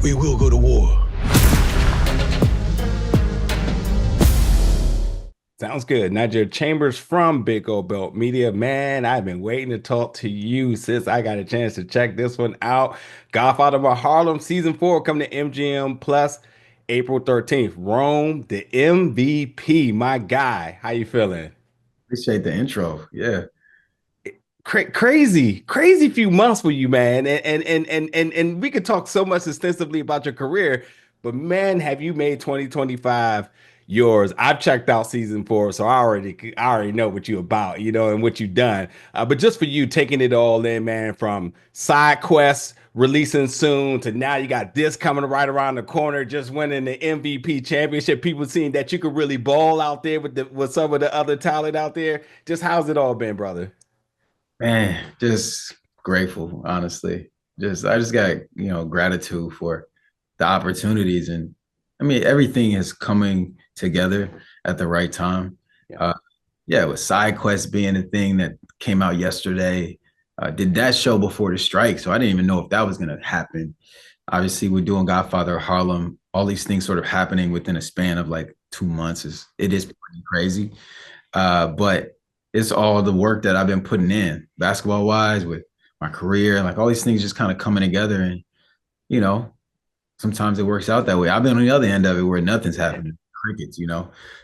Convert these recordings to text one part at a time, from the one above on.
we will go to war. Sounds good. Nigel Chambers from Big Old Belt Media. Man, I've been waiting to talk to you since I got a chance to check this one out. Godfather of Harlem season 4 coming to MGM Plus April 13th. Rome, the MVP, my guy. How you feeling? Appreciate the intro. Yeah. Crazy few months for you, man. And we could talk so much extensively about your career, but man, have you made 2025 yours? I've checked out season 4, so I already know what you're about, and what you've done. But just for you taking it all in, man, from side quests releasing soon to now you got this coming right around the corner, just winning the MVP championship. People seeing that you could really ball out there with some of the other talent out there. Just how's it all been, brother? Man, just grateful, honestly. I just got, gratitude for the opportunities. And I mean, everything is coming together at the right time. Yeah. Yeah, with side quest being a thing that came out yesterday. Did that show before the strike, so I didn't even know if that was going to happen. Obviously, we're doing Godfather of Harlem. All these things sort of happening within a span of like 2 months is pretty crazy. But it's all the work that I've been putting in basketball wise with my career, like all these things just kind of coming together. And, sometimes it works out that way. I've been on the other end of it where nothing's happening, crickets.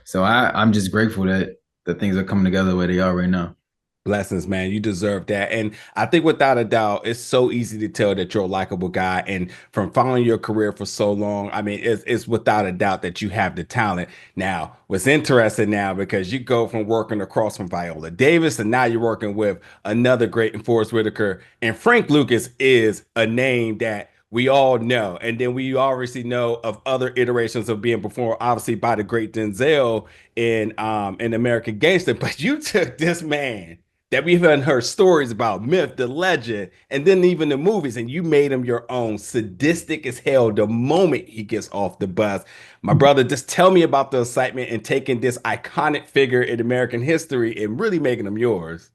So I'm just grateful that the things are coming together the way they are right now. Blessings, man. You deserve that. And I think without a doubt, it's so easy to tell that you're a likable guy. And from following your career for so long, I mean, it's without a doubt that you have the talent. Now, what's interesting now, because you go from working across from Viola Davis, and now you're working with another great in Forrest Whitaker. And Frank Lucas is a name that we all know. And then we obviously know of other iterations of being performed, obviously by the great Denzel in American Gangster. But you took this man that we've heard stories about, myth, the legend, and then even the movies, and you made him your own, sadistic as hell the moment he gets off the bus. My brother, just tell me about the excitement in taking this iconic figure in American history and really making him yours.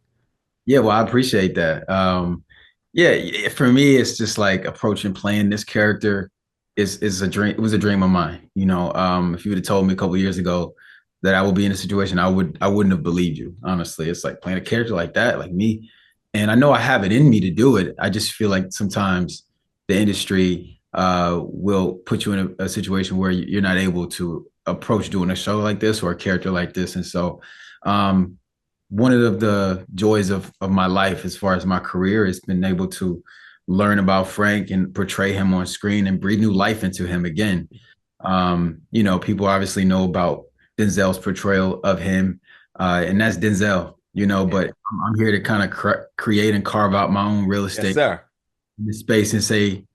Yeah, well, I appreciate that. Yeah, for me, it's just like approaching playing this character is a dream. It was a dream of mine. If you would have told me a couple years ago that I would be in a situation, I wouldn't have believed you. Honestly, it's like playing a character like that, like me. And I know I have it in me to do it. I just feel like sometimes the industry will put you in a situation where you're not able to approach doing a show like this or a character like this. And so one of the joys of my life as far as my career has been able to learn about Frank and portray him on screen and breathe new life into him again. People obviously know about Denzel's portrayal of him, and that's Denzel, but I'm here to kind of create and carve out my own real estate in this space and say,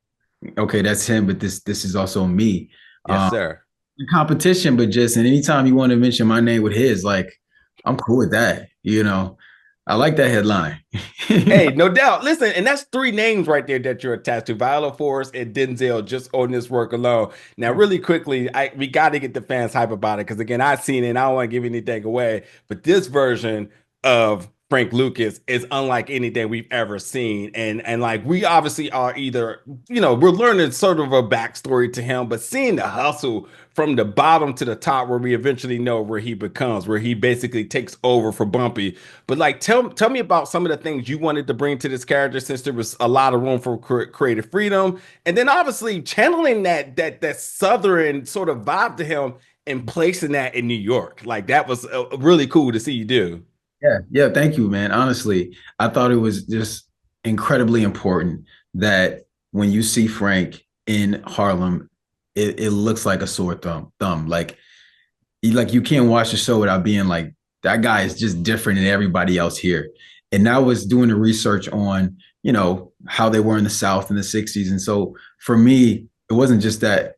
okay, that's him, but this is also me. Yes, sir. In competition, but just and anytime you want to mention my name with his, like, I'm cool with that. I like that headline. Hey, no doubt. Listen, and that's 3 names right there that you're attached to: Viola, Forrest, and Denzel, just on this work alone. Now, really quickly, we got to get the fans hype about it because, again, I've seen it and I don't want to give anything away, but this version of Frank Lucas is unlike anything we've ever seen. And like, we obviously are either, we're learning sort of a backstory to him, but seeing the hustle from the bottom to the top where we eventually know where he becomes, where he basically takes over for Bumpy. But like, tell me about some of the things you wanted to bring to this character, since there was a lot of room for creative freedom. And then obviously channeling that Southern sort of vibe to him and placing that in New York. Like, that was really cool to see you do. Yeah. Thank you, man. Honestly, I thought it was just incredibly important that when you see Frank in Harlem, it looks like a sore thumb. Like you can't watch the show without being like, that guy is just different than everybody else here. And I was doing the research on, how they were in the South in the 60s. And so for me, it wasn't just that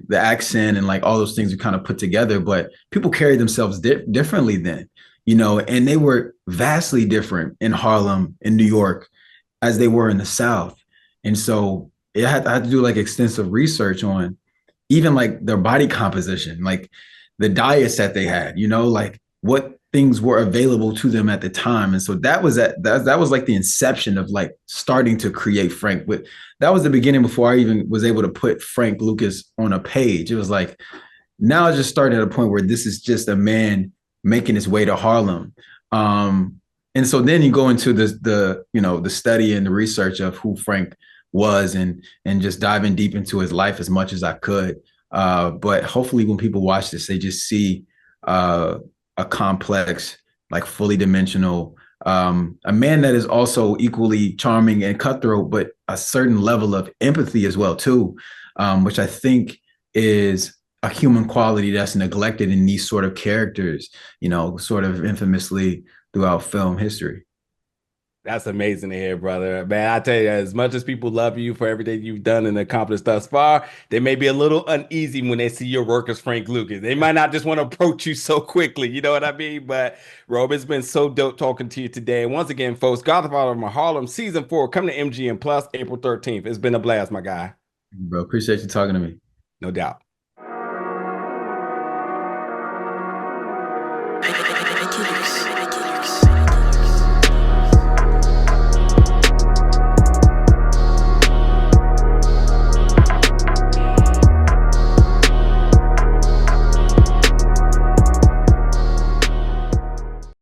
the accent and like all those things are kind of put together, but people carry themselves differently then. And they were vastly different in Harlem, in New York, as they were in the South. And so I had to do like extensive research on even like their body composition, like the diets that they had, like what things were available to them at the time. And so that was like the inception of like starting to create Frank. But that was the beginning before I even was able to put Frank Lucas on a page. It was like now I just started at a point where this is just a man making his way to Harlem. And so then you go into the study and the research of who Frank was and just diving deep into his life as much as I could. But hopefully when people watch this, they just see a complex, like fully dimensional, a man that is also equally charming and cutthroat, but a certain level of empathy as well too, which I think is a human quality that's neglected in these sort of characters, sort of infamously throughout film history. That's amazing to hear, brother. Man, I tell you, as much as people love you for everything you've done and accomplished thus far, they may be a little uneasy when they see your work as Frank Lucas. They might not just want to approach you so quickly. You know what I mean? But Rob, it's been so dope talking to you today. And once again, folks, Godfather of Harlem season 4 coming to MGM Plus April 13th. It's been a blast, my guy. Bro, appreciate you talking to me. No doubt.